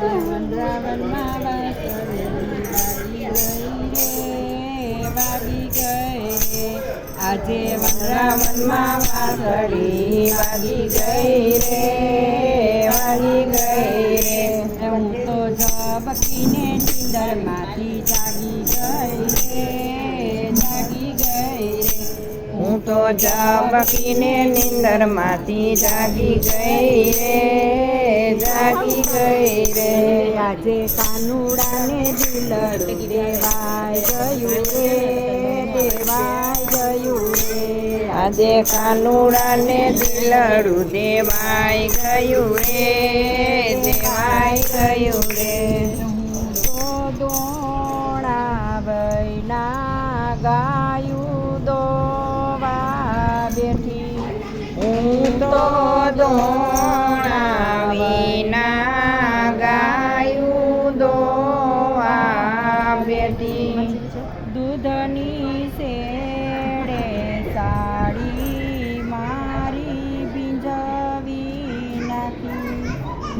વનરાવનમાં વાસળી વાગી ગઈ રે. આજે વનરાવનમાં વાસળી વાગી ગઈ રે, વાગી ગઈ રે. હું તો ઝબકીને નીંદરમાંથી જાગી ગઈ રે, જાગી ગઈ રે. હું તો ઝબકીને નીંદરમાંથી જાગી ગઈ રે, જાગી ગઈ રે. આજે કાનુડાને દિલડું દેવાય ગયું રે, દેવાય ગયું રે. આજે કાનુડાને દિલડું દેવાય ગયું રે, દેવાય ગયું રે. હું તો દોણા વૈના ગાયું દોવા બેઠી, હું તો દોણા વિના ગાયું દોવા બેઠી. દૂધની શેડે સાડી મારી ભીંજવી નાખી,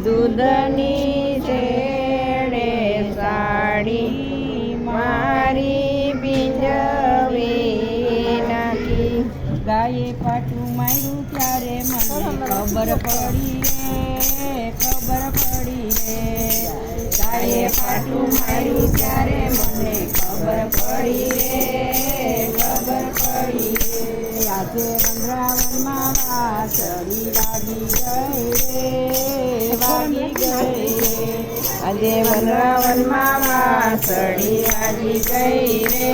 દૂધની શેડે સાડી મારી ભીંજવી નાખી. ગાયે પાટું માર્યું ત્યારે મને ખબર પડી રે, ખબર પડી રે. ગાયે પાટું માર્યું ત્યારે મને ખબર પડી રે, ખબર પડી રે. આજે વનરાવનમાં વાસળી વાગી ગઈ રે, વાગી ગઈ રે. આજે વનરાવનમાં વાસળી વાગી ગઈ રે,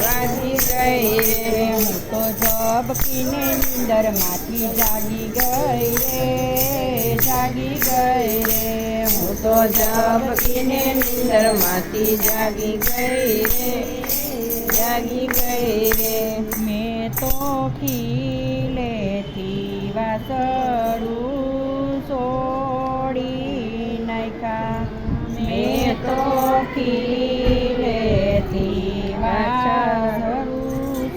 વાગી ગઈ રે. હું તો ઝબકીને નીંદરમાંથી જાગી ગઈ રે, જાગી ગઈ રે. હું તો ઝબકીને નીંદરમાંથી જાગી ગઈ રે, જાગી ગઈ રે. મેં તો ખીલેથી વાસળું છોડી નાખ્યા, મેં તો ખીલેથી વાસળું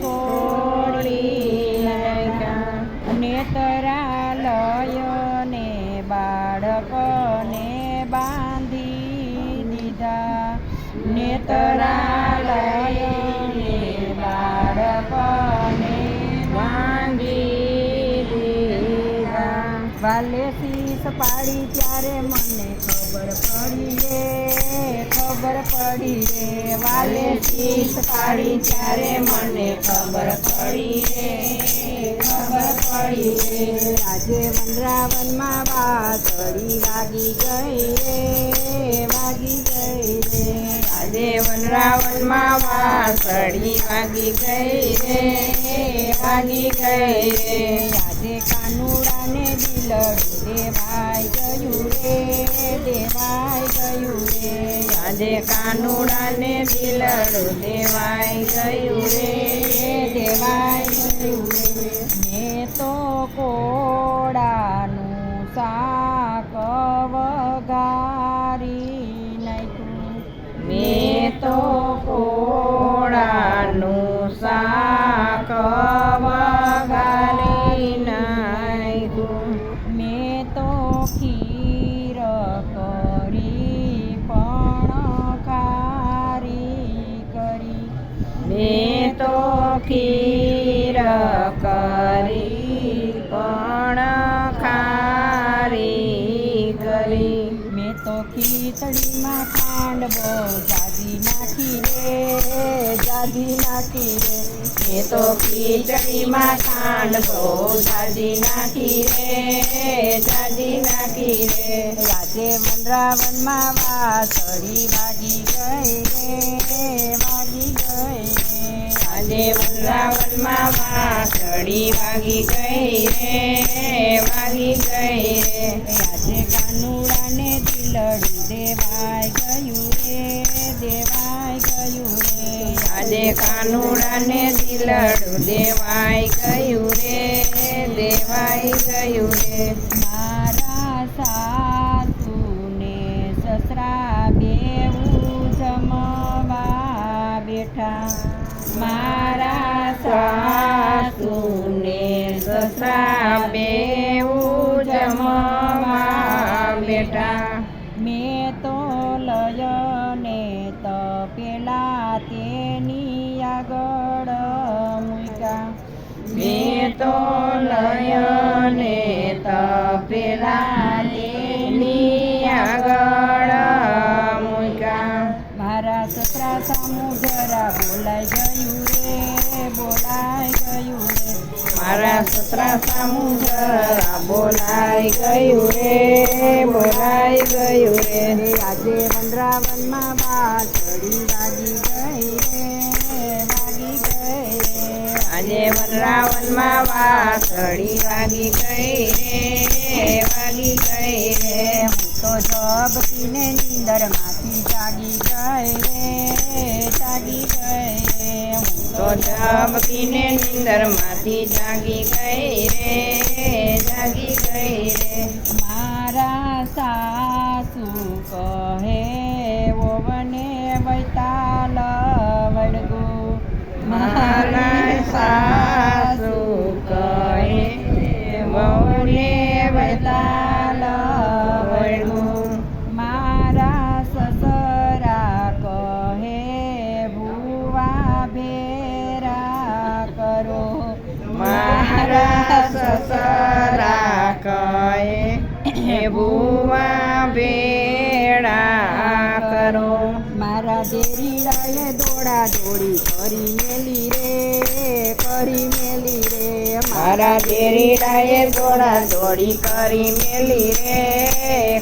છોડી નાખ્યા. નેતરાલયને બાળકને બાંધી દીધા, નેતરાલયને બાળકને બાંધી દીધા. વાલે શીશ પાડી ત્યારે મને ખબર પડી રે, ખબર પડી રે. વાલે શીશ પાડી ત્યારે મને ખબર પડી રે, ખબર પડી રે. આજે વનરાવનમાં વાસળી વાગી ગઈ રે, વાગી ગઈ રે. આજે વનરાવનમાં વાસળી વાગી ગઈ રે, વાગી ગઈ રે. આજે કાનુડાને દિલડું દેવાય ગયું રે, દેવાય ગયું રે. આજે કાનુડાને દિલડું દેવાય ગયું રે, દેવાય ગયું રે. મેં તો કોળાનું શાક વઘારી નાખ્યું, મેં તો કોળાનું શાક વઘારી નાખ્યું. મેં તો ખીર કરી પણ ખારી કરી, મેં તો ખીર કરી પણ ખારી કરી. મેં તો ખીચડીમાં ખાંડ બહુ જાજી નાખી રે, જાજી નાખી રે. મેં તો ખીચડીમાં ખાંડ બહુ જાજી નાખી રે, જાજી નાખી રે. આજે વનરાવનમાં વાસળી વાગી ગઈ રે, વાગી ગઈ રે. આજે વનરાવનમાં વાસળી વાગી ગઈ રે, વાગી ગઈ રે. આજે કાનુડાને દિલડું દેવાય ગયું રે, દેવાય ગયું રે. આજે કાનુડાને દિલડું દેવાય ગયું રે, દેવાય ગયું રે. મારા સાસુને સસરા બેઉ જમવા બેઠા, મારા સાસુને સસરા બેઉ જમવા બેઠા. મેં આગળ મૂક્યા. મેં તો નયને તપેલા તેની આગળ મૂક્યા. મારા સસરા સામું જરા બોલાઈ ગયું રે, બોલાઈ ગયું રે. મારા સસરા સામું જરા બોલાઈ ગયું રે, બોલાઈ ગયું રે. આજે વનરાવનમાં વાછડી વાગી ગઈ રે, વાગી ગઈ રે. આજે વનરાવનમાં વાછડી વાગી ગઈ રે, વાગી ગઈ રે. હું તો ઝબકીને નીંદરમાંથી જાગી ગઈ રે, જાગી ગઈ રે. હું તો ઝબકીને નીંદરમાંથી જાગી ગઈ રે, જાગી ગઈ રે. મારા સાસુ કહે વોવને વૈતાલ વળગો. મારા સાસુ કહે વહુને વૈતાલ વળગું. મારા સસરા કહે ભુવા ભેરા કરો. મારા સસરા કહે ભુવા ભેળા કરો. મારા દેરીડાએ દોડા દોડી કરી મેલી રે, કરી મેલી રે. મારા દેરીડાએ દોડા દોડી કરી મેલી રે,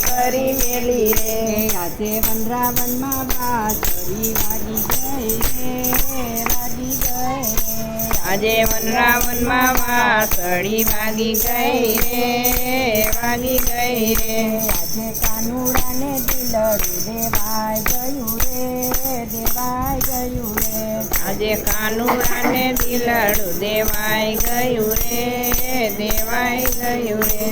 કરી મેલી રે. આજે વનરાવનમાં વાછડી વાગી ગઈ રે, વાગી ગઈ રે. આજે વનરાવનમાં વાછડી વાગી ગઈ રે, વાગી ગઈ રે. આજે કાનુડાને દિલડું દેવાઈ ગયું રે, દેવાઈ ગયું રે. આજે કાનુડાને દિલડું દેવાઈ ગયું રે, દેવાઈ ગયું રે.